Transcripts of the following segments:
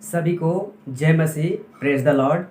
सभी को जय मसीह, प्रेज द लॉर्ड।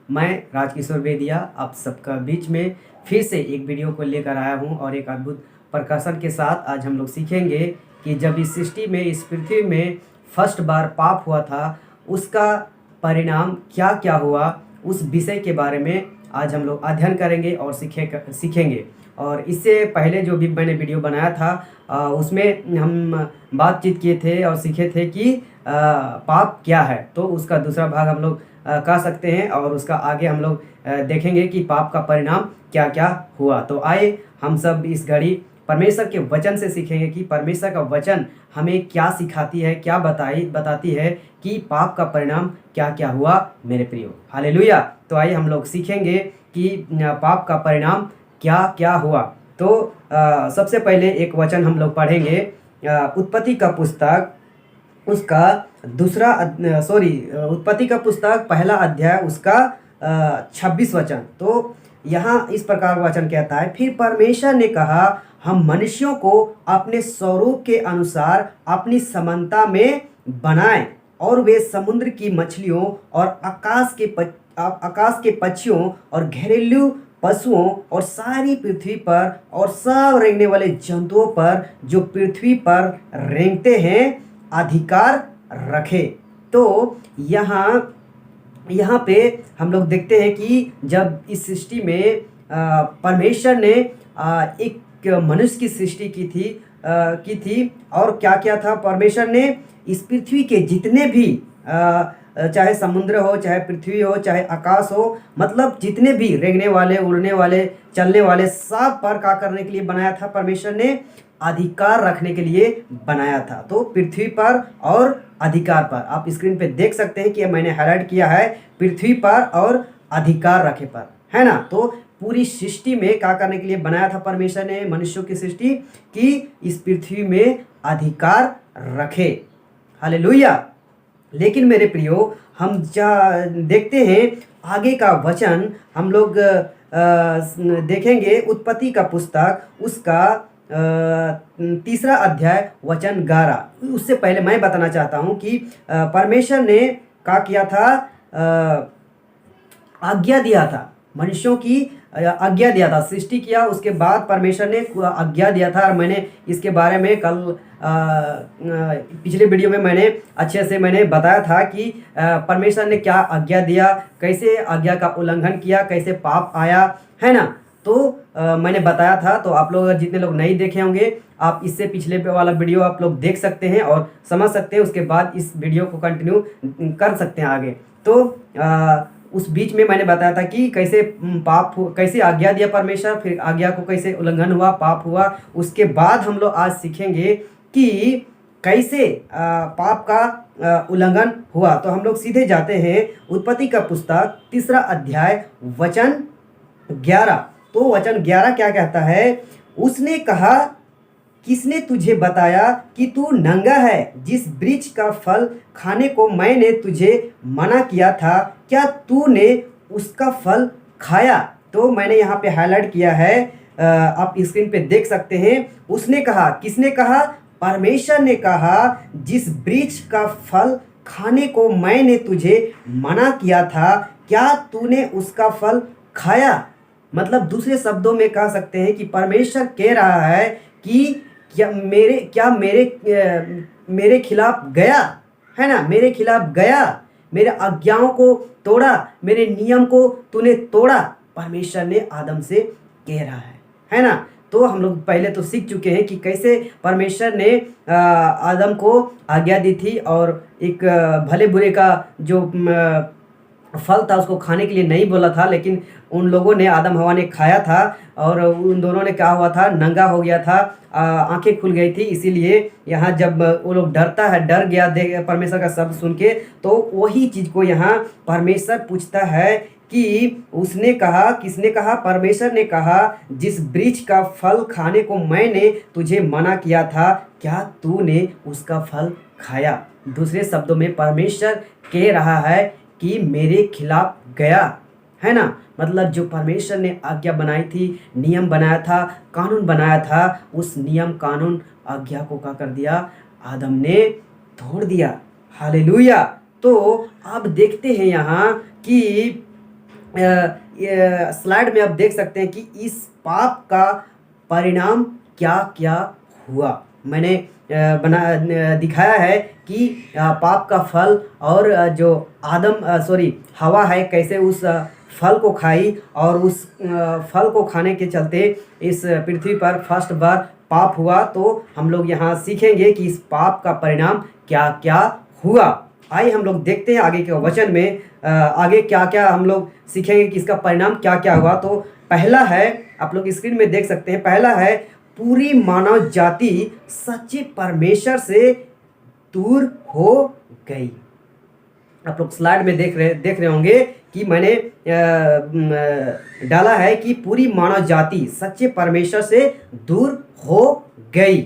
मैं राजकिशोर बेदिया आप सबका बीच में फिर से एक वीडियो को लेकर आया हूं और एक अद्भुत प्रकाशन के साथ आज हम लोग सीखेंगे कि जब इस सृष्टि में, इस पृथ्वी में फर्स्ट बार पाप हुआ था, उसका परिणाम क्या क्या हुआ, उस विषय के बारे में आज हम लोग अध्ययन करेंगे और सीखेंगे। और इससे पहले जो भी मैंने वीडियो बनाया था उसमें हम बातचीत किए थे और सीखे थे कि पाप क्या है। तो उसका दूसरा भाग हम लोग कह सकते हैं और उसका आगे हम लोग देखेंगे कि पाप का परिणाम क्या क्या हुआ। तो आए हम सब इस घड़ी परमेश्वर के वचन से सीखेंगे कि परमेश्वर का वचन हमें क्या सिखाती है, क्या बताती है कि पाप का परिणाम क्या क्या हुआ मेरे प्रियो। हालेलुया। तो आइए हम लोग सीखेंगे कि पाप का परिणाम क्या क्या हुआ। तो सबसे पहले एक वचन हम लोग पढ़ेंगे, उत्पत्ति का पुस्तक उसका उत्पत्ति का पुस्तक पहला अध्याय उसका 26 वचन। तो यहाँ इस प्रकार वचन कहता है, फिर परमेश्वर ने कहा, हम मनुष्यों को अपने स्वरूप के अनुसार अपनी समानता में बनाएं और वे समुद्र की मछलियों और आकाश के पक्षियों और घरेलू पशुओं और सारी पृथ्वी पर और सब रेंगने वाले जंतुओं पर जो पृथ्वी पर रेंगते हैं अधिकार रखे। तो यहाँ पे हम लोग देखते हैं कि जब इस सृष्टि में परमेश्वर ने एक मनुष्य की सृष्टि की थी और क्या क्या था। परमेश्वर ने इस पृथ्वी के जितने भी चाहे समुद्र हो, चाहे पृथ्वी हो, चाहे आकाश हो, मतलब जितने भी रेंगने वाले, उड़ने वाले, चलने वाले, सब पर क्या करने के लिए बनाया था? परमेश्वर ने अधिकार रखने के लिए बनाया था। तो पृथ्वी पर और अधिकार पर, आप स्क्रीन पे देख सकते हैं कि मैंने हाईलाइट किया है, पृथ्वी पर और अधिकार रखे पर, है ना। तो पूरी सृष्टि में क्या करने के लिए बनाया था परमेश्वर ने मनुष्यों की सृष्टि, कि इस पृथ्वी में अधिकार रखे। हालेलुया। लेकिन मेरे प्रियो, हम देखते हैं आगे का वचन हम लोग देखेंगे, उत्पत्ति का पुस्तक उसका तीसरा अध्याय वचन 11। उससे पहले मैं बताना चाहता हूं कि परमेश्वर ने क्या किया था? आज्ञा दिया था, मनुष्यों की आज्ञा दिया था, सृष्टि किया, उसके बाद परमेश्वर ने आज्ञा दिया था। और मैंने इसके बारे में कल पिछले वीडियो में मैंने अच्छे से बताया था कि परमेश्वर ने क्या आज्ञा दिया, कैसे आज्ञा का उल्लंघन किया, कैसे पाप आया, है ना। तो मैंने बताया था। तो आप लोग जितने लोग नहीं देखे होंगे, आप इससे पिछले वाला वीडियो आप लोग देख सकते हैं और समझ सकते हैं, उसके बाद इस वीडियो को कंटिन्यू कर सकते हैं आगे। तो उस बीच में मैंने बताया था कि कैसे कैसे आज्ञा दिया परमेश्वर, फिर आज्ञा को कैसे उल्लंघन हुआ, पाप हुआ। उसके बाद हम लोग आज सीखेंगे कि कैसे पाप का उल्लंघन हुआ। तो हम लोग सीधे जाते हैं उत्पत्ति का पुस्तक तीसरा अध्याय वचन 11। तो वचन 11 क्या कहता है? उसने कहा, किसने तुझे बताया कि तू नंगा है? जिस वृक्ष का फल खाने को मैंने तुझे मना किया था, क्या तूने उसका फल खाया? तो मैंने यहाँ पे हाईलाइट किया है, आप स्क्रीन पे देख सकते हैं। उसने कहा, किसने कहा? परमेश्वर ने कहा, जिस वृक्ष का फल खाने को मैंने तुझे मना किया था, क्या तूने उसका फल खाया? मतलब दूसरे शब्दों में कह सकते हैं कि परमेश्वर कह रहा है कि मेरे खिलाफ गया, है ना, मेरे खिलाफ गया, मेरे आज्ञाओं को तोड़ा, मेरे नियम को तूने तोड़ा। परमेश्वर ने आदम से कह रहा है ना। तो हम लोग पहले तो सीख चुके हैं कि कैसे परमेश्वर ने आदम को आज्ञा दी थी और एक भले बुरे का जो फल था उसको खाने के लिए नहीं बोला था, लेकिन उन लोगों ने, आदम हवा ने खाया था और उन दोनों ने क्या हुआ था? नंगा हो गया था, आंखें खुल गई थी। इसीलिए यहाँ जब वो लोग डर गया परमेश्वर का शब्द सुन के, तो वही चीज़ को यहाँ परमेश्वर पूछता है कि उसने कहा, किसने कहा? परमेश्वर ने कहा, जिस वृक्ष का फल खाने को मैंने तुझे मना किया था, क्या तूने उसका फल खाया? दूसरे शब्दों में परमेश्वर कह रहा है कि मेरे खिलाफ गया, है ना। मतलब जो परमेश्वर ने आज्ञा बनाई थी, नियम बनाया था, कानून बनाया था, उस नियम कानून आज्ञा को क्या कर दिया? आदम ने तोड़ दिया। हालेलुया। तो अब देखते हैं यहाँ कि स्लाइड में आप देख सकते हैं कि इस पाप का परिणाम क्या क्या हुआ। मैंने दिखाया है कि पाप का फल और जो हवा है कैसे उस फल को खाई और उस फल को खाने के चलते इस पृथ्वी पर फर्स्ट बार पाप हुआ। तो हम लोग यहाँ सीखेंगे कि इस पाप का परिणाम क्या क्या हुआ। आइए हम लोग देखते हैं आगे के वचन में आगे क्या क्या हम लोग सीखेंगे कि इसका परिणाम क्या क्या हुआ। तो पहला है, आप लोग स्क्रीन में देख सकते हैं, पहला है पूरी मानव जाति सच्चे परमेश्वर से दूर हो गई। आप लोग स्लाइड में देख रहे होंगे कि मैंने डाला है कि पूरी मानव जाति सच्चे परमेश्वर से दूर हो गई,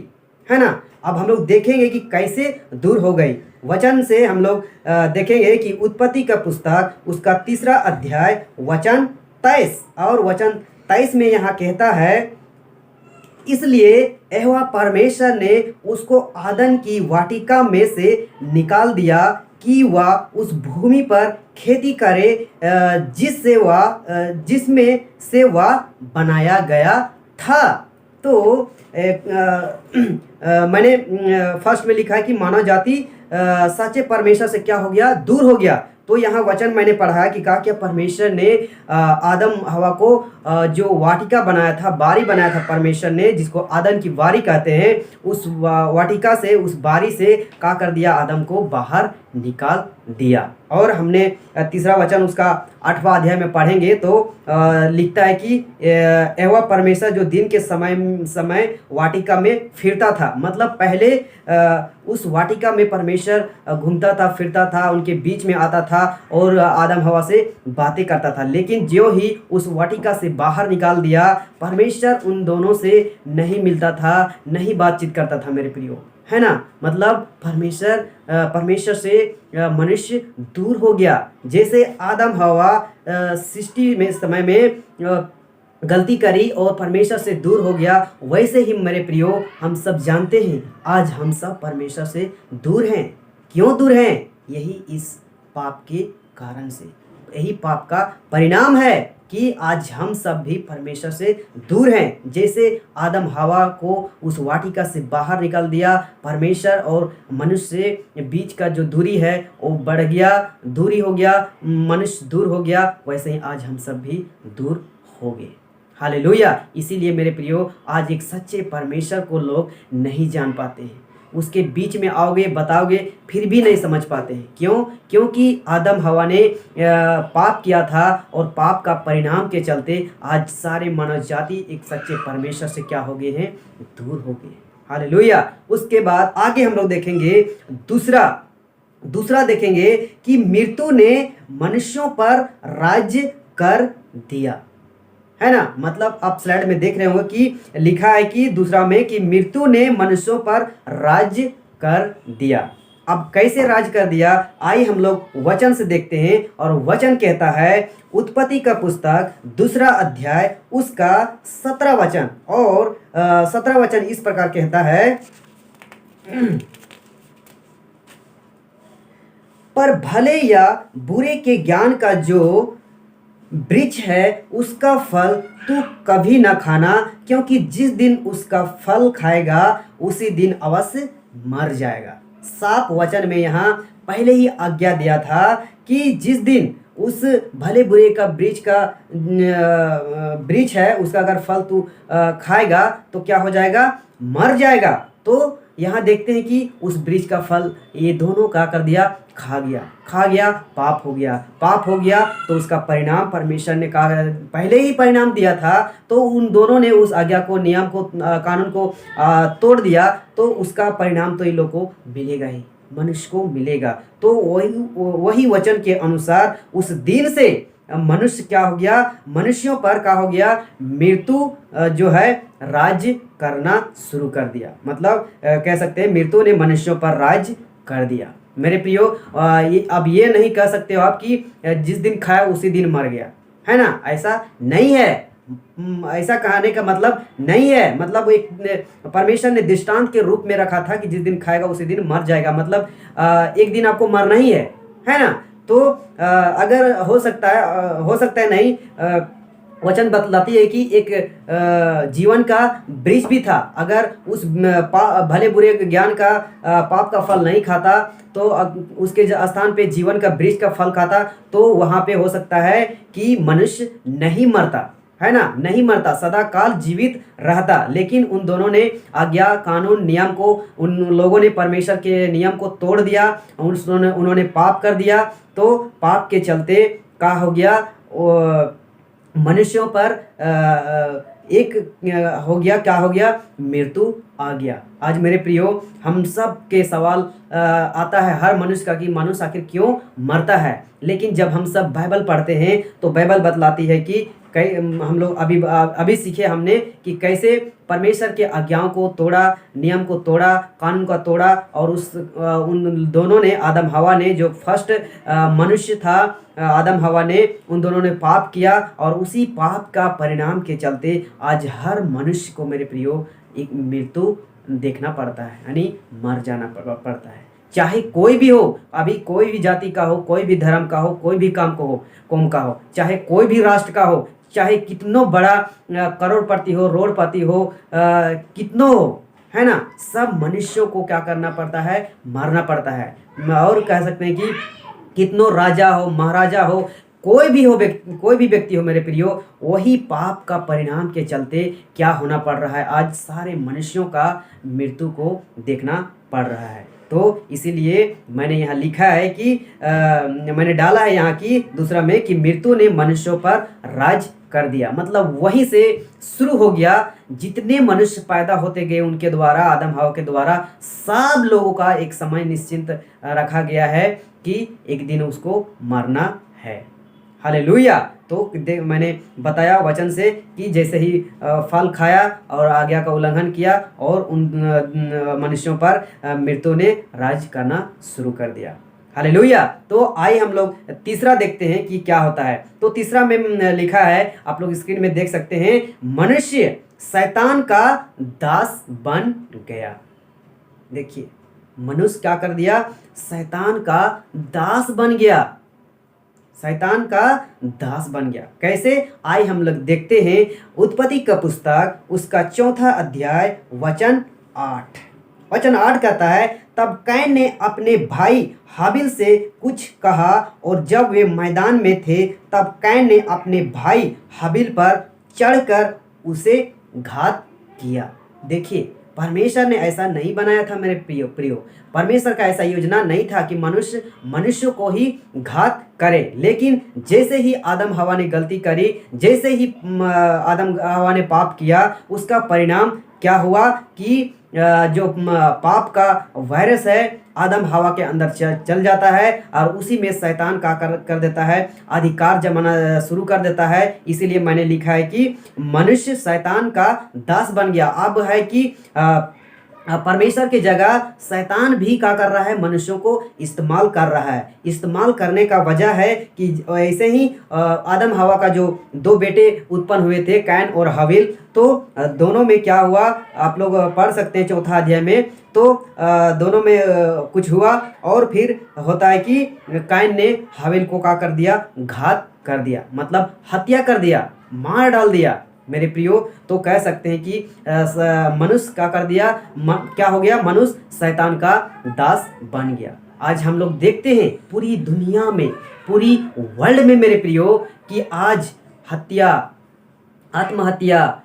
है ना। अब हम लोग देखेंगे कि कैसे दूर हो गई। वचन से हम लोग देखेंगे कि उत्पत्ति का पुस्तक उसका 3 अध्याय वचन 23 और वचन 23 में यहाँ कहता है, इसलिए यहोवा परमेश्वर ने उसको आदन की वाटिका में से निकाल दिया कि वह उस भूमि पर खेती करे जिसमें से वह बनाया गया था। तो मैंने फर्स्ट में लिखा है कि मानव जाति सच्चे परमेश्वर से क्या हो गया, दूर हो गया। तो यहाँ वचन मैंने पढ़ा कि कहा कि परमेश्वर ने आदम हवा को जो वाटिका बनाया था, बारी बनाया था परमेश्वर ने, जिसको आदम की बारी कहते हैं, उस वाटिका से, उस बारी से क्या कर दिया, आदम को बाहर निकाल दिया। और हमने 3 वचन उसका 8वां अध्याय में पढ़ेंगे तो लिखता है कि यहोवा परमेश्वर जो दिन के समय वाटिका में फिरता था। मतलब पहले उस वाटिका में परमेश्वर घूमता था, फिरता था, उनके बीच में आता था और आदम हवा से बातें करता था। लेकिन जो ही उस वाटिका से बाहर निकाल दिया, परमेश्वर उन दोनों से नहीं मिलता था, नहीं बातचीत करता था मेरे प्रियो, है ना। मतलब परमेश्वर से मनुष्य दूर हो गया। जैसे आदम हवा सृष्टि में समय में गलती करी और परमेश्वर से दूर हो गया, वैसे ही मेरे प्रियो हम सब जानते हैं आज हम सब परमेश्वर से दूर हैं। क्यों दूर हैं? यही इस पाप के कारण से, यही पाप का परिणाम है कि आज हम सब भी परमेश्वर से दूर हैं। जैसे आदम हवा को उस वाटिका से बाहर निकाल दिया, परमेश्वर और मनुष्य के बीच का जो दूरी है वो बढ़ गया, दूरी हो गया, मनुष्य दूर हो गया, वैसे ही आज हम सब भी दूर हो गए। हालेलुया। इसीलिए मेरे प्रियो आज एक सच्चे परमेश्वर को लोग नहीं जान पाते हैं। उसके बीच में आओगे, बताओगे, फिर भी नहीं समझ पाते हैं। क्यों? क्योंकि आदम हवा ने पाप किया था और पाप का परिणाम के चलते आज सारे मानव जाति एक सच्चे परमेश्वर से क्या हो गए हैं, दूर हो गए। हालेलुया। उसके बाद आगे हम लोग देखेंगे दूसरा देखेंगे कि मृत्यु ने मनुष्यों पर राज्य कर दिया, है ना। मतलब आप स्लाइड में देख रहे होंगे कि लिखा है कि दूसरा में कि मृत्यु ने मनुष्यों पर राज्य कर दिया। अब कैसे राज कर दिया, आइए हम लोग वचन से देखते हैं। और वचन कहता है, उत्पत्ति का पुस्तक 2 अध्याय उसका 17 वचन और 17 वचन इस प्रकार कहता है, पर भले या बुरे के ज्ञान का जो वृक्ष है उसका फल तू कभी न खाना, क्योंकि जिस दिन उसका फल खाएगा उसी दिन अवश्य मर जाएगा। साफ वचन में यहाँ पहले ही आज्ञा दिया था कि जिस दिन उस भले बुरे का वृक्ष है उसका अगर फल तू खाएगा तो क्या हो जाएगा, मर जाएगा। तो यहाँ देखते हैं कि उस वृक्ष का फल ये दोनों क्या कर दिया, खा गया, पाप हो गया। तो उसका परिणाम परमेश्वर ने कहा, पहले ही परिणाम दिया था, तो उन दोनों ने उस आज्ञा को, नियम को, कानून को तोड़ दिया, तो उसका परिणाम तो इन लोगों को मिलेगा ही, मनुष्य को मिलेगा। तो वही वचन के अनुसार उस दिन से मनुष्य क्या हो गया, मनुष्यों पर क्या हो गया, मृत्यु जो है राज्य करना शुरू कर दिया। मतलब कह सकते हैं मृत्यु ने मनुष्यों पर राज्य कर दिया। मेरे प्रियो अब ये नहीं कह सकते हो आप कि जिस दिन खाया उसी दिन मर गया, है ना। ऐसा नहीं है, ऐसा कहने का मतलब नहीं है। मतलब एक परमेश्वर ने दृष्टांत के रूप में रखा था कि जिस दिन खाएगा उसी दिन मर जाएगा। मतलब एक दिन आपको मरना ही है, है ना। तो अगर हो सकता है नहीं, वचन बतलाती है कि एक जीवन का वृक्ष भी था, अगर उस भले बुरे ज्ञान का पाप का फल नहीं खाता तो उसके स्थान पे जीवन का वृक्ष का फल खाता, तो वहाँ पे हो सकता है कि मनुष्य नहीं मरता, है ना, नहीं मरता, सदा काल जीवित रहता। लेकिन उन दोनों ने आज्ञा, कानून, नियम को, उन लोगों ने परमेश्वर के नियम को तोड़ दिया, उन्होंने पाप कर दिया। तो पाप के चलते क्या हो गया, मनुष्यों पर एक हो गया, क्या हो गया, मृत्यु आ गया। आज मेरे प्रियो, हम सब के सवाल आता है हर मनुष्य का कि मनुष्य आखिर क्यों मरता है। लेकिन जब हम सब बाइबल पढ़ते हैं तो बाइबल बतलाती है कि कई हम लोग अभी सीखे हमने कि कैसे परमेश्वर के आज्ञाओं को तोड़ा, नियम को तोड़ा, कानून को तोड़ा, और उन दोनों ने, आदम हवा ने, जो फर्स्ट मनुष्य था आदम हवा ने, उन दोनों ने पाप किया, और उसी पाप का परिणाम के चलते आज हर मनुष्य को मेरे प्रियो एक मृत्यु देखना पड़ता है, यानी मर जाना पड़ता है। चाहे कोई भी हो, अभी कोई भी जाति का हो, कोई भी धर्म का हो, कोई भी कौम का हो, चाहे कोई भी राष्ट्र का हो, चाहे कितनों बड़ा करोड़पति हो, रोडपति हो, कितनों हो, है ना, सब मनुष्यों को क्या करना पड़ता है, मरना पड़ता है। और कह सकते हैं कि कितनों राजा हो, महाराजा हो, कोई भी व्यक्ति हो मेरे प्रियो, वही पाप का परिणाम के चलते क्या होना पड़ रहा है, आज सारे मनुष्यों का मृत्यु को देखना पड़ रहा है। तो इसीलिए मैंने यहाँ लिखा है कि मैंने डाला है यहाँ की दूसरा में कि मृत्यु ने मनुष्यों पर राज कर दिया। मतलब वहीं से शुरू हो गया, जितने मनुष्य पैदा होते गए उनके द्वारा, आदम हवा के द्वारा, सब लोगों का एक समय निश्चित रखा गया है कि एक दिन उसको मरना है। हालेलुया। तो मैंने बताया वचन से कि जैसे ही फल खाया और आज्ञा का उल्लंघन किया, और उन मनुष्यों पर मृत्यु ने राज करना शुरू कर दिया। हालेलुया। तो आइए हम लोग तीसरा देखते हैं कि क्या होता है। तो तीसरा में लिखा है, आप लोग स्क्रीन में देख सकते हैं, मनुष्य शैतान का दास बन गया। देखिए, मनुष्य क्या कर दिया, शैतान का दास बन गया, शैतान का दास बन गया। कैसे, आइए हम लोग देखते हैं। उत्पत्ति का पुस्तक उसका 4 अध्याय वचन 8 कहता है, तब कैन ने अपने भाई हाबिल से कुछ कहा, और जब वे मैदान में थे तब कैन ने अपने भाई हाबिल पर चढ़कर उसे घात किया। देखिए, परमेश्वर ने ऐसा नहीं बनाया था मेरे प्रियो, परमेश्वर का ऐसा योजना नहीं था कि मनुष्य को ही घात करे। लेकिन जैसे ही आदम हवा ने गलती करी, जैसे ही आदम हवा ने पाप किया, उसका परिणाम क्या हुआ कि जो पाप का वायरस है आदम हवा के अंदर चल जाता है, और उसी में शैतान का कर देता है, अधिकार जमाना शुरू कर देता है। इसीलिए मैंने लिखा है कि मनुष्य शैतान का दास बन गया। अब है कि परमेश्वर की जगह शैतान भी क्या कर रहा है, मनुष्यों को इस्तेमाल कर रहा है। इस्तेमाल करने का वजह है कि ऐसे ही आदम हवा का जो 2 बेटे उत्पन्न हुए थे, कैन और हाबिल, तो दोनों में क्या हुआ, आप लोग पढ़ सकते हैं 4 अध्याय में। तो दोनों में कुछ हुआ, और फिर होता है कि कैन ने हाबिल को क्या कर दिया, घात कर दिया, मतलब हत्या कर दिया, मार डाल दिया मेरे प्रियो। तो कह सकते हैं कि मनुष्य क्या कर दिया, क्या हो गया, मनुष्य शैतान का दास बन गया। आज हम लोग देखते हैं पूरी दुनिया में, पूरी वर्ल्ड में मेरे प्रियो, कि आज हत्या, आत्महत्या,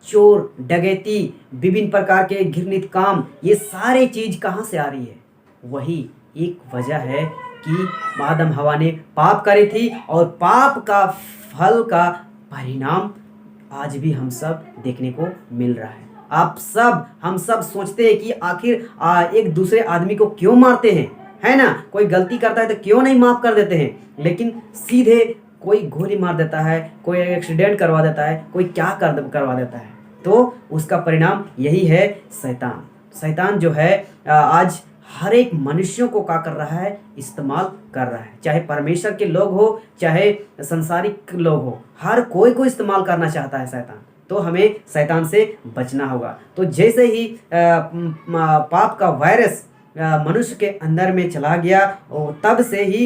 चोर, डकैती, विभिन्न प्रकार के घृणित काम, ये सारे चीज कहाँ से आ रही है, वही एक वजह है कि आदम हवा ने पाप करी थी, और पाप का फल का परिणाम आज भी हम सब देखने को मिल रहा है। हम सब सोचते हैं कि आखिर एक दूसरे आदमी को क्यों मारते हैं, है ना, कोई गलती करता है तो क्यों नहीं माफ कर देते हैं, लेकिन सीधे कोई गोली मार देता है, कोई एक्सीडेंट करवा देता है, कोई क्या करवा देता है। तो उसका परिणाम यही है, शैतान जो है आज हर एक मनुष्यों को क्या कर रहा है, इस्तेमाल कर रहा है। चाहे परमेश्वर के लोग हो, चाहे संसारिक लोग हो, हर कोई को इस्तेमाल करना चाहता है शैतान। तो हमें शैतान से बचना होगा। तो जैसे ही पाप का वायरस मनुष्य के अंदर में चला गया और तब से ही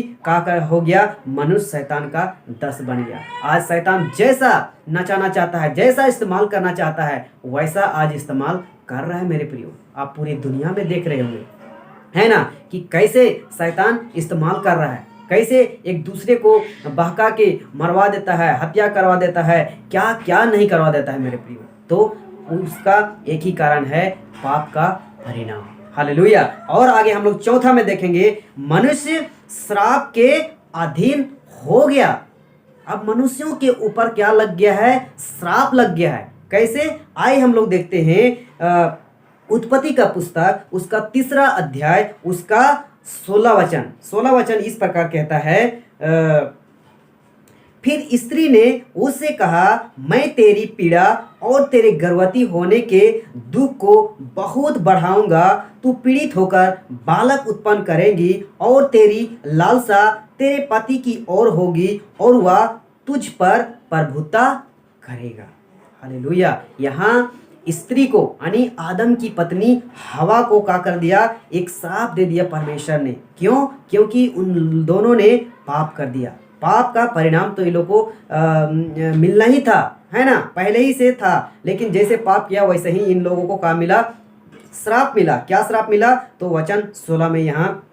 हो गया, मनुष्य शैतान का दस बन गया। आज शैतान जैसा नचाना चाहता है, जैसा इस्तेमाल करना चाहता है, वैसा आज इस्तेमाल कर रहा है मेरे प्रियो। आप पूरी दुनिया में देख रहे होंगे, है ना, कि कैसे शैतान इस्तेमाल कर रहा है, कैसे एक दूसरे को बहका के मरवा देता है, हत्या करवा देता है, क्या क्या नहीं करवा देता है मेरे प्रियो। तो उसका एक ही कारण है, पाप का परिणाम। हालेलुया। और आगे हम लोग चौथा में देखेंगे, मनुष्य श्राप के अधीन हो गया। अब मनुष्यों के ऊपर क्या लग गया है? श्राप लग गया है। कैसे? आइए हम लोग देखते हैं उत्पत्ति का पुस्तक, उसका 3 अध्याय, उसका 16 वचन। 16 वचन इस प्रकार कहता है, फिर स्त्री ने उससे कहा, मैं तेरी पीड़ा और तेरे गर्भवती होने के दुख को बहुत बढ़ाऊंगा। तू पीड़ित होकर बालक उत्पन्न करेगी और तेरी लालसा तेरे पति की ओर होगी और वह तुझ पर प्रभुता करेगा। हालेलुया। यहाँ स्त्री को यानी आदम की पत्नी हवा को क्या कर दिया? एक श्राप दे दिया परमेश्वर ने। क्यों? क्योंकि उन दोनों ने पाप कर दिया। पाप का परिणाम तो इन लोगों को मिलना ही था, है ना, पहले ही से था। लेकिन जैसे पाप किया वैसे ही इन लोगों को क्या मिला? श्राप मिला। क्या श्राप मिला? तो वचन 16 में यहाँ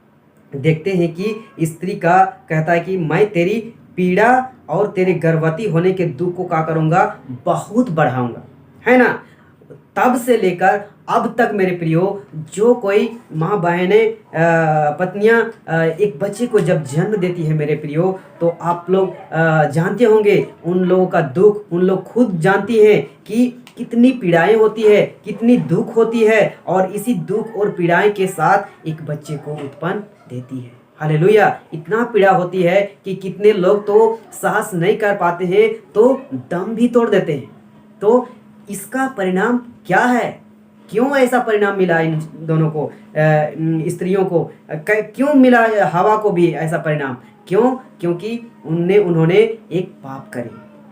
देखते हैं कि स्त्री का कहता है कि मैं तेरी पीड़ा और तेरे गर्भवती होने के दुख को क्या करूँगा? बहुत बढ़ाऊंगा, है ना। तब से लेकर अब तक मेरे प्रियो, जो कोई माँ बहनें पत्नियाँ एक बच्चे को जब जन्म देती है मेरे प्रियो, तो आप लोग जानते होंगे उन लोगों का दुख, उन लोग खुद जानती हैं कि कितनी पीड़ाएं होती है, कितनी दुख होती है, और इसी दुख और पीड़ाएं के साथ एक बच्चे को उत्पन्न देती है। हालेलुया। इतना पीड़ा होती है कि कितने लोग तो साहस नहीं कर पाते हैं, तो दम भी तोड़ देते हैं। तो इसका परिणाम क्या है? क्यों ऐसा परिणाम मिला इन दोनों को, स्त्रियों को? क्यों मिला हवा को भी ऐसा परिणाम? क्यों? क्योंकि उन्होंने एक पाप करी,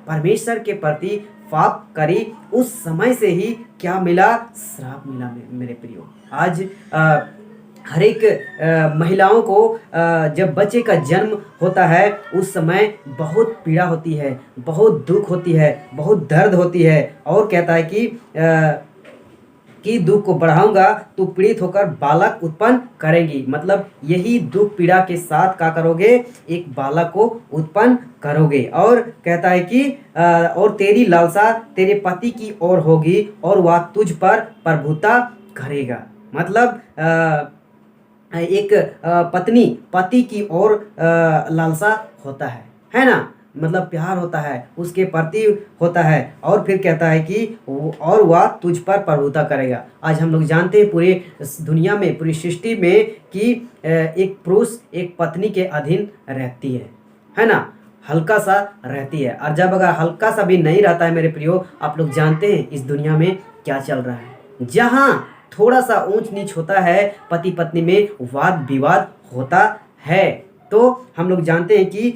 परमेश्वर के प्रति पाप करी। उस समय से ही क्या मिला? श्राप मिला मेरे प्रियो। आज हर एक महिलाओं को जब बच्चे का जन्म होता है उस समय बहुत पीड़ा होती है, बहुत दुख होती है, बहुत दर्द होती है। और कहता है कि दुख को बढ़ाऊंगा, तू पीड़ित होकर बालक उत्पन्न करेंगी। मतलब यही दुख पीड़ा के साथ क्या करोगे? एक बालक को उत्पन्न करोगे। और कहता है कि और तेरी लालसा तेरे पति की ओर होगी और वह तुझ पर प्रभुता करेगा। मतलब एक पत्नी पति की ओर लालसा होता है ना, मतलब प्यार होता है, उसके प्रति होता है। और फिर कहता है कि और वह तुझ पर प्रभुता करेगा। आज हम लोग जानते हैं पूरे दुनिया में, पूरी सृष्टि में कि एक पुरुष एक पत्नी के अधीन रहती है ना, हल्का सा रहती है। और जब अगर हल्का सा भी नहीं रहता है मेरे प्रियो, आप लोग जानते हैं इस दुनिया में क्या चल रहा है। जहाँ थोड़ा सा ऊंच नीच होता है, पति पत्नी में वाद विवाद होता है, तो हम लोग जानते हैं कि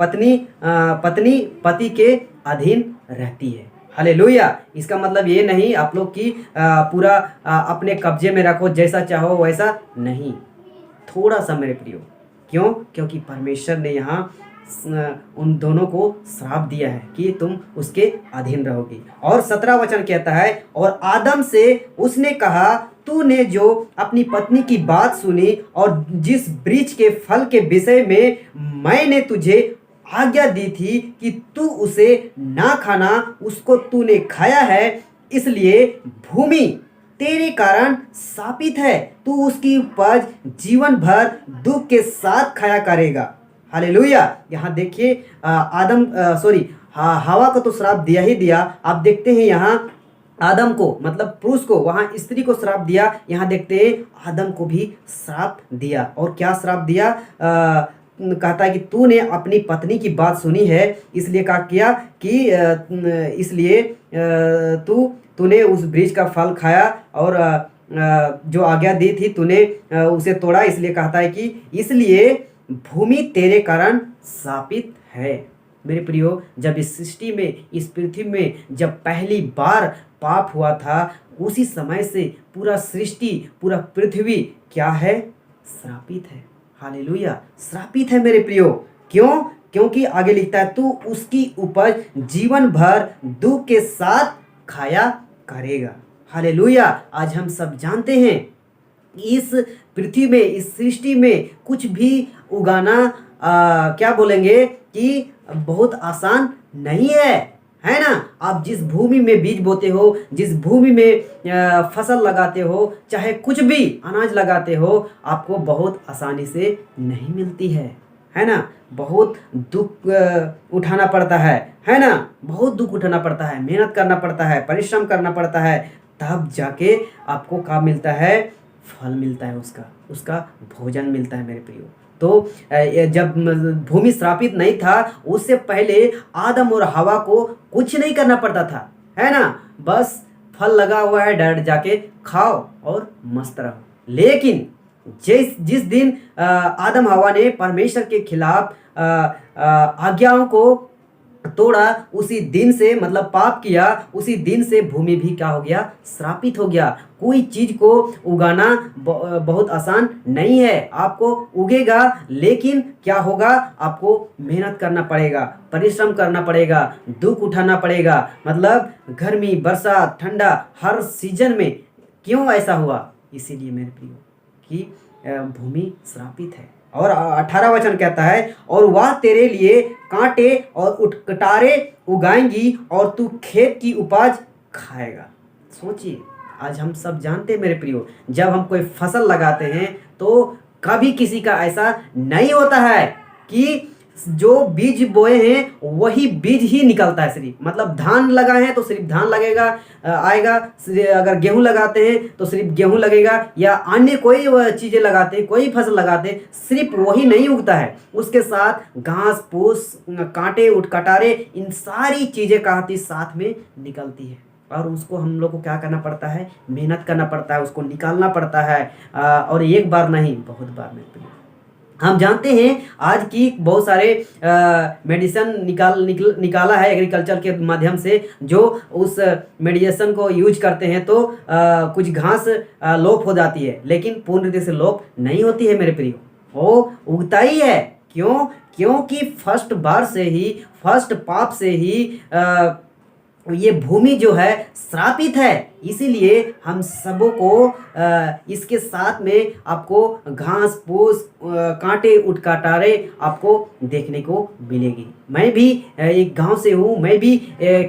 पत्नी पति के अधीन रहती है। हालेलुया। इसका मतलब ये नहीं आप लोग कि पूरा अपने कब्जे में रखो, जैसा चाहो वैसा नहीं, थोड़ा सा मेरे प्रियो। क्यों? क्योंकि परमेश्वर ने यहाँ उन दोनों को श्राप दिया है कि तुम उसके अधीन रहोगी। और 17 वचन कहता है, और आदम से उसने कहा, तूने जो अपनी पत्नी की बात सुनी और जिस वृक्ष के फल के विषय में मैंने तुझे आज्ञा दी थी कि तू उसे ना खाना, उसको तूने खाया है, इसलिए भूमि तेरे कारण शापित है। तू उसकी उपज जीवन भर दुख के साथ खाया करेगा। हालेलुया। यहाँ देखिए हवा को तो श्राप दिया ही दिया। आप देखते हैं यहाँ आदम को, मतलब पुरुष को, वहाँ स्त्री को श्राप दिया। यहाँ देखते हैं आदम को भी श्राप दिया। और क्या श्राप दिया? कहता है कि तूने अपनी पत्नी की बात सुनी है, इसलिए क्या किया कि इसलिए तूने उस वृक्ष का फल खाया और जो आज्ञा दी थी तूने उसे तोड़ा। इसलिए कहता है कि इसलिए भूमि तेरे कारण शापित है। मेरे प्रियो, जब इस सृष्टि में, इस पृथ्वी में जब पहली बार पाप हुआ था, उसी समय से पूरा सृष्टि, पूरा पृथ्वी क्या है? श्रापित है। हालेलुया, श्रापित है मेरे प्रियो। क्यों? क्योंकि आगे लिखता है, तू उसकी उपज जीवन भर दुख के साथ खाया करेगा। हालेलुया। आज हम सब जानते हैं इस पृथ्वी में, इस सृष्टि में कुछ भी उगाना क्या बोलेंगे कि बहुत आसान नहीं है ना। आप जिस भूमि में बीज बोते हो, जिस भूमि में फसल लगाते हो, चाहे कुछ भी अनाज लगाते हो, आपको बहुत आसानी से नहीं मिलती है ना। बहुत दुख उठाना पड़ता है ना। बहुत दुख उठाना पड़ता है, मेहनत करना पड़ता है, परिश्रम करना पड़ता है, तब जाके आपको क्या मिलता है? फल मिलता है, उसका भोजन मिलता है मेरे प्रियो। तो जब भूमि श्रापित नहीं था, उससे पहले आदम और हवा को कुछ नहीं करना पड़ता था, है ना। बस फल लगा हुआ है, डायरेक्ट जाके खाओ और मस्त रहो। लेकिन जिस दिन आदम हवा ने परमेश्वर के खिलाफ आज्ञाओं को तोड़ा, उसी दिन से, मतलब पाप किया, उसी दिन से भूमि भी क्या हो गया? श्रापित हो गया। कोई चीज को उगाना बहुत आसान नहीं है। आपको उगेगा, लेकिन क्या होगा? आपको मेहनत करना पड़ेगा, परिश्रम करना पड़ेगा, दुख उठाना पड़ेगा। मतलब गर्मी, बरसात, ठंडा, हर सीजन में। क्यों ऐसा हुआ? इसीलिए मेरे प्रियो कि भूमि श्रापित है। और 18 वचन कहता है, और वह तेरे लिए कांटे और उटकटारे उगाएंगी और तू खेत की उपज खाएगा। सोचिए, आज हम सब जानते हैं मेरे प्रियो, जब हम कोई फसल लगाते हैं तो कभी किसी का ऐसा नहीं होता है कि जो बीज बोए हैं वही बीज ही निकलता है सिर्फ। मतलब धान लगाए हैं तो सिर्फ धान लगेगा, आएगा। अगर गेहूं लगाते हैं तो सिर्फ गेहूं लगेगा, या अन्य कोई चीज़ें लगाते हैं, कोई फसल लगाते हैं, सिर्फ वही नहीं उगता है। उसके साथ घास फूस, कांटे उटकटारे, इन सारी चीज़ें कहती साथ में निकलती है। और उसको हम लोग को क्या करना पड़ता है? मेहनत करना पड़ता है, उसको निकालना पड़ता है। और एक बार नहीं, बहुत बार मेहनत। हम जानते हैं आज की बहुत सारे मेडिसिन निकाला है एग्रीकल्चर के माध्यम से, जो उस मेडिसिन को यूज करते हैं तो कुछ घास लोप हो जाती है, लेकिन पूर्ण रीति से लोप नहीं होती है मेरे प्रियो, वो उगता ही है। क्यों? क्योंकि फर्स्ट बार से ही, फर्स्ट पाप से ही ये भूमि जो है श्रापित है। इसीलिए हम सबों को इसके साथ में आपको घास फूस, कांटे उटकटारे आपको देखने को मिलेगी। मैं भी एक गांव से हूँ, मैं भी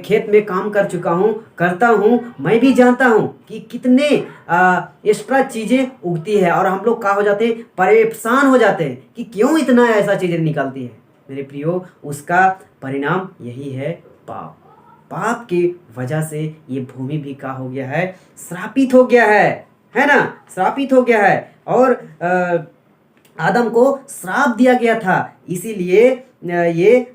खेत में काम कर चुका हूँ, करता हूँ। मैं भी जानता हूँ कि कितने एक्स्ट्रा चीज़ें उगती है, और हम लोग क्या हो जाते हैं? परेशान हो जाते हैं कि क्यों इतना ऐसा चीज़ें निकलती है। मेरे प्रियो, उसका परिणाम यही है, पाप। पाप की वजह से ये भूमि भी क्या हो गया है? श्रापित हो गया है ना। श्रापित हो गया है। और आदम को श्राप दिया गया था, इसीलिए ये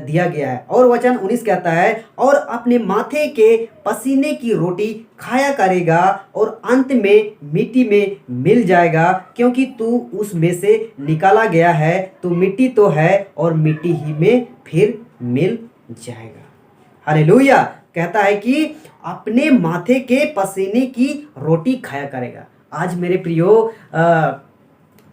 दिया गया है। और वचन 19 कहता है, और अपने माथे के पसीने की रोटी खाया करेगा और अंत में मिट्टी में मिल जाएगा, क्योंकि तू उसमें से निकाला गया है। तू मिट्टी तो है और मिट्टी ही में फिर मिल जाएगा। हालेलुया। कहता है कि अपने माथे के पसीने की रोटी खाया करेगा। आज मेरे प्रियो,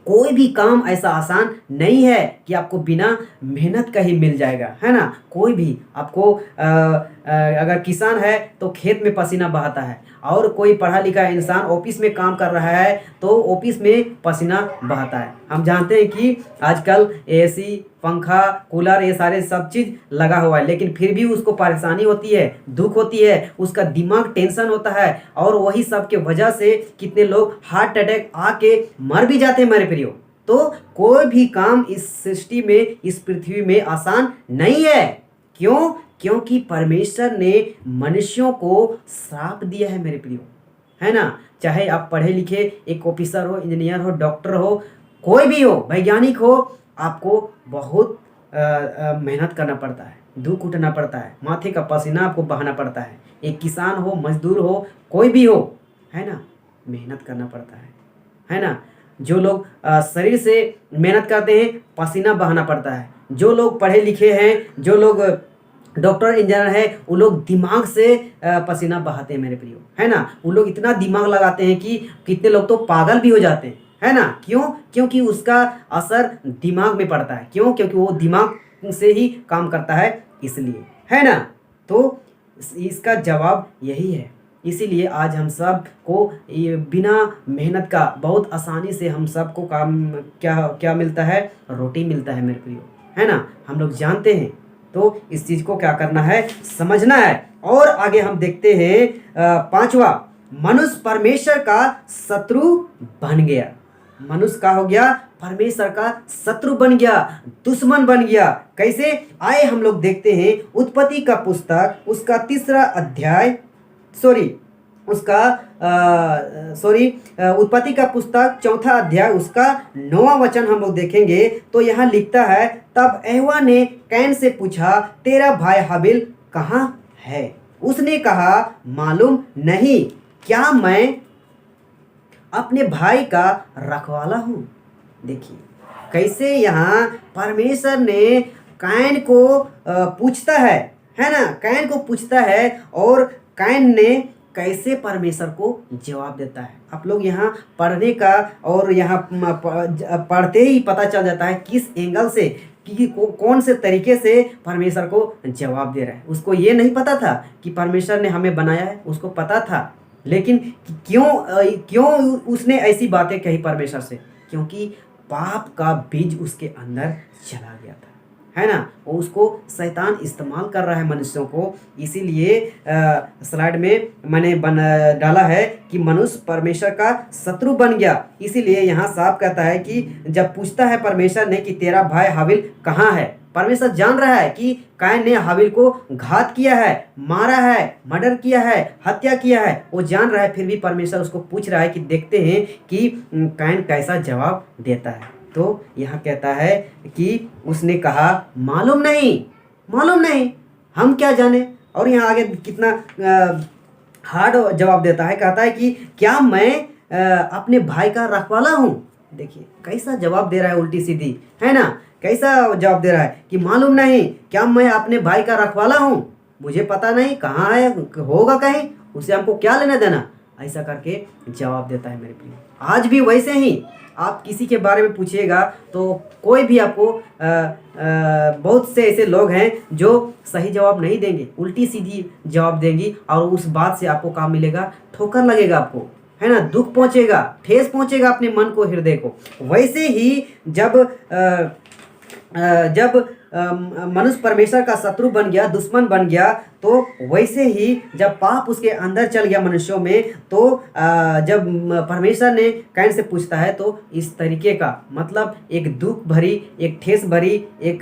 कोई भी काम ऐसा आसान नहीं है कि आपको बिना मेहनत का ही मिल जाएगा, है ना। कोई भी आपको अगर किसान है तो खेत में पसीना बहाता है, और कोई पढ़ा लिखा इंसान ऑफिस में काम कर रहा है तो ऑफिस में पसीना बहाता है। हम जानते हैं कि आजकल एसी, पंखा, कूलर, ये सारे सब चीज़ लगा हुआ है, लेकिन फिर भी उसको परेशानी होती है, दुख होती है, उसका दिमाग टेंशन होता है, और वही सब के वजह से कितने लोग हार्ट अटैक आके मर भी जाते हैं मेरे प्रियो। तो कोई भी काम इस सृष्टि में, इस पृथ्वी में आसान नहीं है। क्यों? क्योंकि परमेश्वर ने मनुष्यों को श्राप दिया है मेरे प्रियो, है ना। चाहे आप पढ़े लिखे एक ऑफिसर हो, इंजीनियर हो, डॉक्टर हो, कोई भी हो, वैज्ञानिक हो, आपको बहुत मेहनत करना पड़ता है, दुख उठना पड़ता है, माथे का पसीना आपको बहाना पड़ता है। एक किसान हो, मजदूर हो, कोई भी हो, है ना, मेहनत करना पड़ता है ना। जो लोग शरीर से मेहनत करते हैं, पसीना बहाना पड़ता है, जो लोग पढ़े लिखे हैं, जो लोग डॉक्टर इंजीनियर है, वो लोग दिमाग से पसीना बहाते हैं मेरे प्रियो, है ना। वो लोग इतना दिमाग लगाते हैं कि कितने लोग तो पागल भी हो जाते हैं, है ना। क्यों? क्योंकि उसका असर दिमाग में पड़ता है। क्यों? क्योंकि वो दिमाग से ही काम करता है, इसलिए, है ना। तो इसका जवाब यही है। इसीलिए आज हम सब को ये बिना मेहनत का बहुत आसानी से हम सबको काम क्या क्या मिलता है, रोटी मिलता है मेरे प्रियो, है ना। हम लोग जानते हैं। तो इस चीज को क्या करना है, समझना है। और आगे हम देखते हैं पांचवा, मनुष्य परमेश्वर का शत्रु बन गया। मनुष्य का हो गया, परमेश्वर का शत्रु बन गया, दुश्मन बन गया। कैसे? आए हम लोग देखते हैं उत्पत्ति का पुस्तक, उसका 3 अध्याय, सॉरी उसका उत्पत्ति का पुस्तक 4 अध्याय, उसका 9वां वचन हम लोग देखेंगे तो यहाँ लिखता है, तब एहवा ने कैन से पूछा, तेरा भाई हाबिल कहाँ है? उसने कहा, मालूम नहीं, क्या मैं अपने भाई का रखवाला हूँ। देखिए कैसे यहाँ परमेश्वर ने कैन को पूछता है ना। कैन को पूछता है और कैन ने कैसे परमेश्वर को जवाब देता है। आप लोग यहाँ पढ़ने का और यहाँ पढ़ते ही पता चल जाता है किस एंगल से कि कौन से तरीके से परमेश्वर को जवाब दे रहा है। उसको ये नहीं पता था कि परमेश्वर ने हमें बनाया है, उसको पता था, लेकिन क्यों उसने ऐसी बातें कही परमेश्वर से? क्योंकि पाप का बीज उसके अंदर चला गया था, है ना। और उसको शैतान इस्तेमाल कर रहा है मनुष्यों को। इसीलिए स्लाइड में मैंने डाला है कि मनुष्य परमेश्वर का शत्रु बन गया। इसीलिए यहाँ साफ कहता है कि जब पूछता है परमेश्वर ने कि तेरा भाई हाबिल कहाँ है, परमेश्वर जान रहा है कि कैन ने हाबिल को घात किया है, मारा है, मर्डर किया है, हत्या किया है, वो जान रहा है। फिर भी परमेश्वर उसको पूछ रहा है कि देखते हैं कि कैन कैसा जवाब देता है। तो यहाँ कहता है कि उसने कहा, मालूम नहीं, मालूम नहीं, हम क्या जाने। और यहाँ आगे कितना हार्ड जवाब देता है, कहता है कि क्या मैं अपने भाई का रखवाला हूँ। देखिए कैसा जवाब दे रहा है, उल्टी सीधी, है ना। कैसा जवाब दे रहा है कि मालूम नहीं, क्या मैं अपने भाई का रखवाला हूँ, मुझे पता नहीं कहाँ है, होगा कहीं, उसे हमको क्या लेना देना, ऐसा करके जवाब देता है मेरे प्रिय। आज भी वैसे ही आप किसी के बारे में पूछिएगा तो कोई भी आपको बहुत से ऐसे लोग हैं जो सही जवाब नहीं देंगे, उल्टी सीधी जवाब देंगी, और उस बात से आपको क्या मिलेगा, ठोकर लगेगा आपको, है ना, दुख पहुंचेगा, ठेस पहुंचेगा अपने मन को, हृदय को। वैसे ही जब मनुष्य परमेश्वर का शत्रु बन गया, दुश्मन बन गया, तो वैसे ही जब पाप उसके अंदर चल गया मनुष्यों में, तो जब परमेश्वर ने कैन से पूछता है तो इस तरीके का, मतलब एक दुख भरी, एक ठेस भरी, एक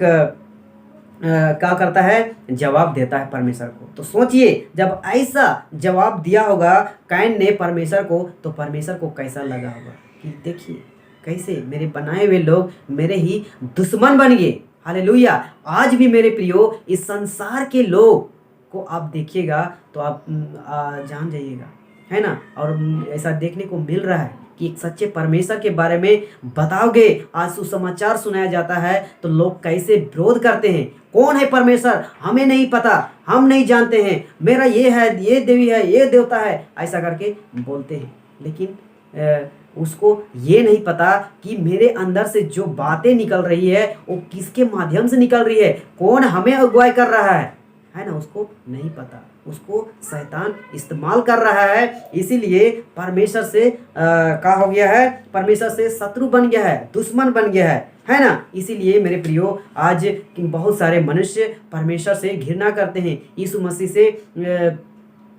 क्या करता है, जवाब देता है परमेश्वर को। तो सोचिए जब ऐसा जवाब दिया होगा कैन ने परमेश्वर को, तो परमेश्वर को कैसा लगा होगा कि देखिए कैसे मेरे बनाए हुए लोग मेरे ही दुश्मन बन गए। हालेलुया। आज भी मेरे प्रियो इस संसार के लोग को आप देखिएगा तो आप जान जाइएगा, है ना। और ऐसा देखने को मिल रहा है कि एक सच्चे परमेश्वर के बारे में बताओगे, आज सुसमाचार सुनाया जाता है तो लोग कैसे विरोध करते हैं। कौन है परमेश्वर, हमें नहीं पता, हम नहीं जानते हैं, मेरा ये है, ये देवी है, ये देवता है, ऐसा करके बोलते हैं। लेकिन उसको ये नहीं पता कि मेरे अंदर से जो बातें निकल रही है वो किसके माध्यम से निकल रही है, कौन हमें अगुवाई कर रहा है ना। उसको नहीं पता, उसको शैतान इस्तेमाल कर रहा है। इसीलिए परमेश्वर से क्या हो गया है, परमेश्वर से शत्रु बन गया है, दुश्मन बन गया है ना। इसीलिए मेरे प्रियो आज बहुत सारे मनुष्य परमेश्वर से घृणा करते हैं, यीशु मसीह से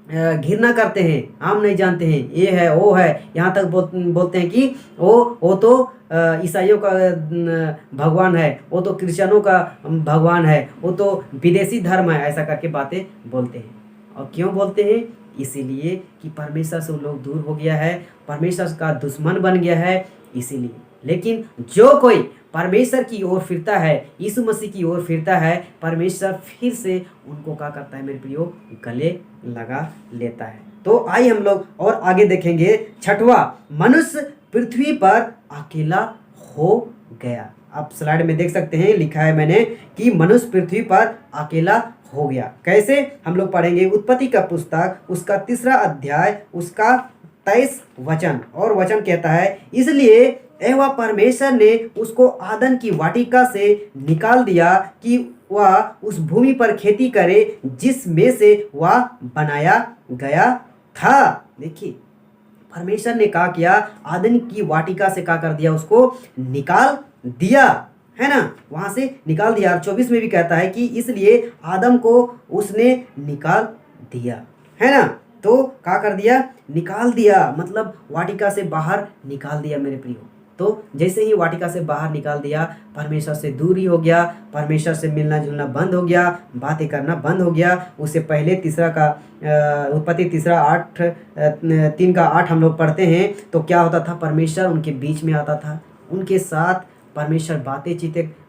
घृणा करते हैं, हम नहीं जानते हैं, ये है वो है, यहाँ तक बोलते हैं कि वो तो ईसाइयों का भगवान है, वो तो क्रिश्चियनों का भगवान है, वो तो विदेशी धर्म है, ऐसा करके बातें बोलते हैं। और क्यों बोलते हैं? इसीलिए कि परमेश्वर से लोग दूर हो गया है, परमेश्वर का दुश्मन बन गया है, इसीलिए। लेकिन जो कोई परमेश्वर की ओर फिरता है, यीशु मसीह की ओर फिरता है, परमेश्वर फिर से उनको क्या करता है मेरे प्रियो, गले लगा लेता है। तो आइए हम लोग और आगे देखेंगे। छठवां, मनुष्य पृथ्वी पर अकेला हो गया। आप स्लाइड में देख सकते हैं, लिखा है मैंने कि मनुष्य पृथ्वी पर अकेला हो गया। कैसे, हम लोग पढ़ेंगे उत्पत्ति का पुस्तक उसका 3 अध्याय उसका 23 वचन, और वचन कहता है, इसलिए यहोवा परमेश्वर ने उसको आदन की वाटिका से निकाल दिया कि वह उस भूमि पर खेती करे जिसमें से वह बनाया गया था। देखिए, परमेश्वर ने क्या किया, आदन की वाटिका से क्या कर दिया, उसको निकाल दिया, है ना, वहां से निकाल दिया। और 24 में भी कहता है कि इसलिए आदम को उसने निकाल दिया, है ना। तो क्या कर दिया, निकाल दिया, मतलब वाटिका से बाहर निकाल दिया मेरे प्रियो। तो जैसे ही वाटिका से बाहर निकाल दिया, परमेश्वर से दूरी हो गया, परमेश्वर से मिलना जुलना बंद हो गया, बातें करना बंद हो गया। उससे पहले उत्पत्ति 3:8 हम लोग पढ़ते हैं, तो क्या होता था, परमेश्वर उनके बीच में आता था, उनके साथ परमेश्वर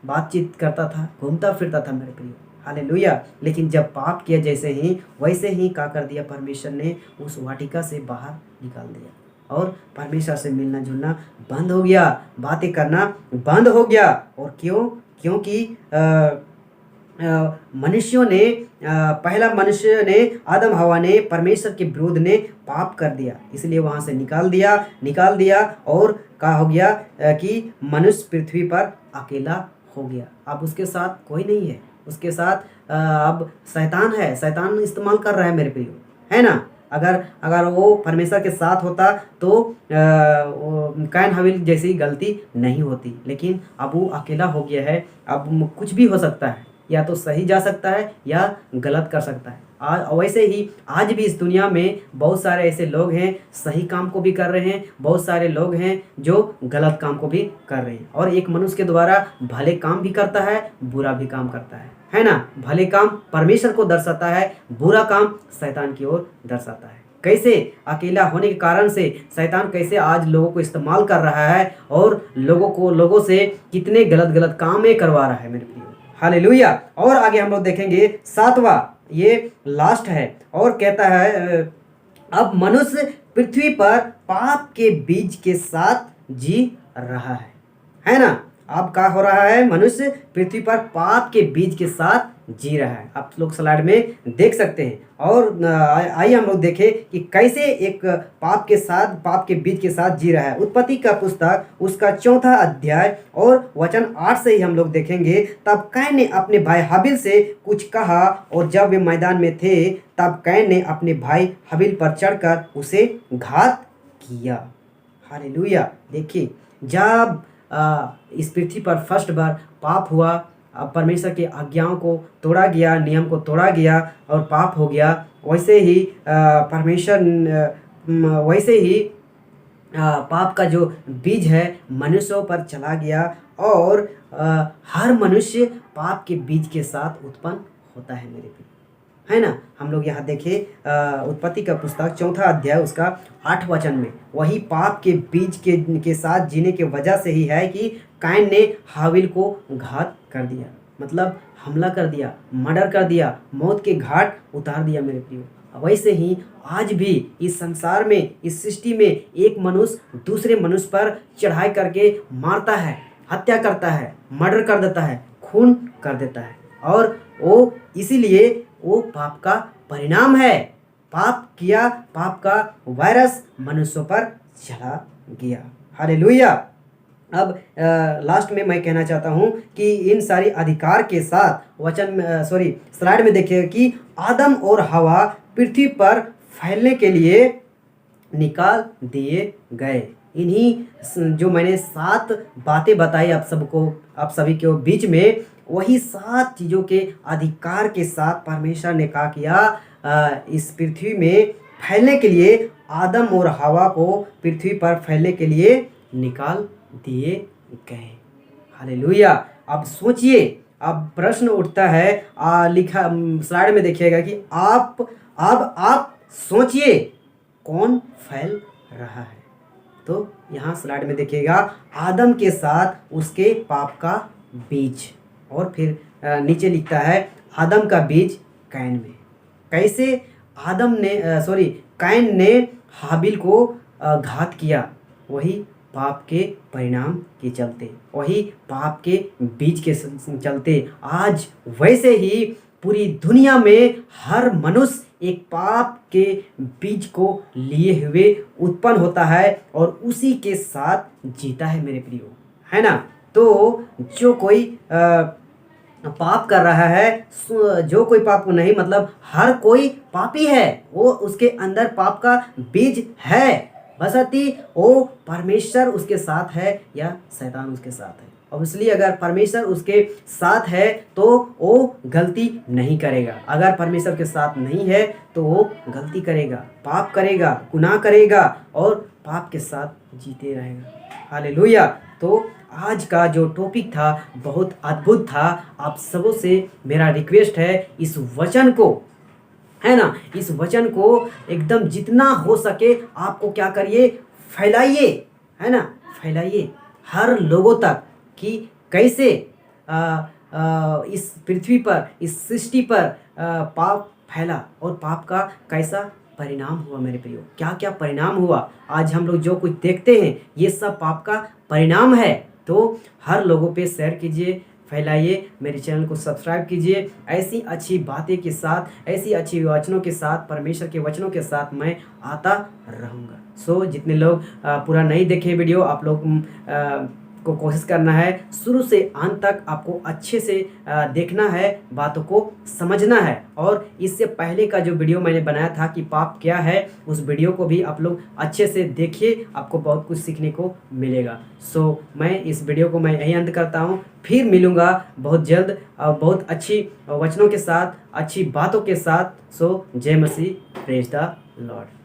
बातचीत करता था, घूमता फिरता था मेरे प्रियो, हालेलुया। लेकिन जब पाप किया जैसे ही, वैसे ही क्या कर दिया, परमेश्वर ने उस वाटिका से बाहर निकाल दिया और परमेश्वर से मिलना जुलना बंद हो गया, बातें करना बंद हो गया। और क्योंकि मनुष्यों ने पहला मनुष्य ने, आदम हवा ने परमेश्वर के विरोध ने पाप कर दिया, इसलिए वहाँ से निकाल दिया और क्या हो गया कि मनुष्य पृथ्वी पर अकेला हो गया। अब उसके साथ कोई नहीं है, उसके साथ अब शैतान है, शैतान इस्तेमाल कर रहा है मेरे प्रियो, है ना। अगर वो परमेश्वर के साथ होता तो कैन हाबिल जैसी गलती नहीं होती, लेकिन अब वो अकेला हो गया है। अब कुछ भी हो सकता है, या तो सही जा सकता है या गलत कर सकता है। वैसे ही आज भी इस दुनिया में बहुत सारे ऐसे लोग हैं, सही काम को भी कर रहे हैं, बहुत सारे लोग हैं जो गलत काम को भी कर रहे हैं। और एक मनुष्य के द्वारा भले काम भी करता है, बुरा भी काम करता है ना। भले काम परमेश्वर को दर्शाता है, बुरा काम शैतान की ओर दर्शाता है। कैसे अकेला होने के कारण से शैतान कैसे आज लोगों को इस्तेमाल कर रहा है और लोगों से कितने गलत काम करवा रहा है मेरे प्रियो, हालेलुया। और आगे हम लोग देखेंगे 7वां, ये लास्ट है, और कहता है अब मनुष्य पृथ्वी पर पाप के बीज के साथ जी रहा है ना। अब क्या हो रहा है, मनुष्य पृथ्वी पर पाप के बीज के साथ जी रहा है, आप लोग स्लाइड में देख सकते हैं। और आइए हम लोग देखें कि कैसे एक पाप के बीज के साथ जी रहा है। उत्पत्ति का पुस्तक उसका 4 अध्याय और वचन 8 से ही हम लोग देखेंगे। तब कैन ने अपने भाई हाबिल से कुछ कहा, और जब वे मैदान में थे तब कैन ने अपने भाई हाबिल पर चढ़कर उसे घात किया, हालेलुया। देखिए, जब इस पृथ्वी पर फर्स्ट बार पाप हुआ, परमेश्वर की आज्ञाओं को तोड़ा गया, नियम को तोड़ा गया और पाप हो गया, वैसे ही पाप का जो बीज है मनुष्यों पर चला गया, और हर मनुष्य पाप के बीज के साथ उत्पन्न होता है मेरे प्रिय, है ना। हम लोग यहाँ देखें उत्पत्ति का पुस्तक 4 अध्याय उसका 8 वचन में, वही पाप के बीज के साथ जीने के वजह से ही है कि कैन ने हाबिल को घात कर दिया, मतलब हमला कर दिया, मर्डर कर दिया, मौत के घाट उतार दिया मेरे प्रियो। वैसे ही आज भी इस संसार में, इस सृष्टि में एक मनुष्य दूसरे मनुष्य पर चढ़ाई करके मारता है, हत्या करता है, मर्डर कर देता है, खून कर देता है, और वो इसीलिए वो पाप का परिणाम है। पाप का वायरस मनुष्यों पर चला गया, हालेलुया। अब लास्ट में मैं कहना चाहता हूँ कि इन सारी अधिकार के साथ स्लाइड में देखिए कि आदम और हवा पृथ्वी पर फैलने के लिए निकाल दिए गए। इन्हीं जो मैंने 7 बातें बताई आप सभी के बीच में, वही 7 चीज़ों के अधिकार के साथ परमेश्वर ने क्या किया, इस पृथ्वी में फैलने के लिए आदम और हवा को पृथ्वी पर फैलने के लिए निकाल दिए गए, हालेलुया। अब सोचिए, अब प्रश्न उठता है, लिखा स्लाइड में देखिएगा कि आप सोचिए कौन फैल रहा है। तो यहाँ स्लाइड में देखिएगा आदम के साथ उसके पाप का बीज, और फिर नीचे लिखता है आदम का बीज कैन में। कैसे कैन ने हाबिल को घात किया, वही पाप के परिणाम के चलते, वही पाप के बीज के चलते आज वैसे ही पूरी दुनिया में हर मनुष्य एक पाप के बीज को लिए हुए उत्पन्न होता है और उसी के साथ जीता है मेरे प्रियो, है ना। तो जो कोई पाप कर रहा है, जो कोई पाप नहीं, मतलब हर कोई पापी है, वो उसके अंदर पाप का बीज है, बशर्ते वो परमेश्वर उसके साथ है या शैतान उसके साथ है। और इसलिए अगर परमेश्वर उसके साथ है तो वो गलती नहीं करेगा, अगर परमेश्वर के साथ नहीं है तो वो गलती करेगा, पाप करेगा, गुनाह करेगा और पाप के साथ जीते रहेगा। हालेलुया। तो आज का जो टॉपिक था बहुत अद्भुत था। आप सबों से मेरा रिक्वेस्ट है, इस वचन को, है ना, इस वचन को एकदम जितना हो सके आपको क्या करिए, फैलाइए, है ना, फैलाइए हर लोगों तक कि कैसे इस पृथ्वी पर, इस सृष्टि पर पाप फैला और पाप का कैसा परिणाम हुआ मेरे प्रियो, क्या क्या परिणाम हुआ। आज हम लोग जो कुछ देखते हैं ये सब पाप का परिणाम है। तो हर लोगों पे शेयर कीजिए, फैलाइए, मेरे चैनल को सब्सक्राइब कीजिए। ऐसी अच्छी बातें के साथ, ऐसी अच्छी वचनों के साथ, परमेश्वर के वचनों के साथ मैं आता रहूँगा। सो जितने लोग पूरा नहीं देखे वीडियो, आप लोग को कोशिश करना है शुरू से अंत तक, आपको अच्छे से देखना है, बातों को समझना है। और इससे पहले का जो वीडियो मैंने बनाया था कि पाप क्या है, उस वीडियो को भी आप लोग अच्छे से देखिए, आपको बहुत कुछ सीखने को मिलेगा। सो मैं इस वीडियो को मैं यही अंत करता हूँ, फिर मिलूँगा बहुत जल्द और बहुत अच्छी वचनों के साथ, अच्छी बातों के साथ। सो जय मसीह, प्रेज द लॉर्ड।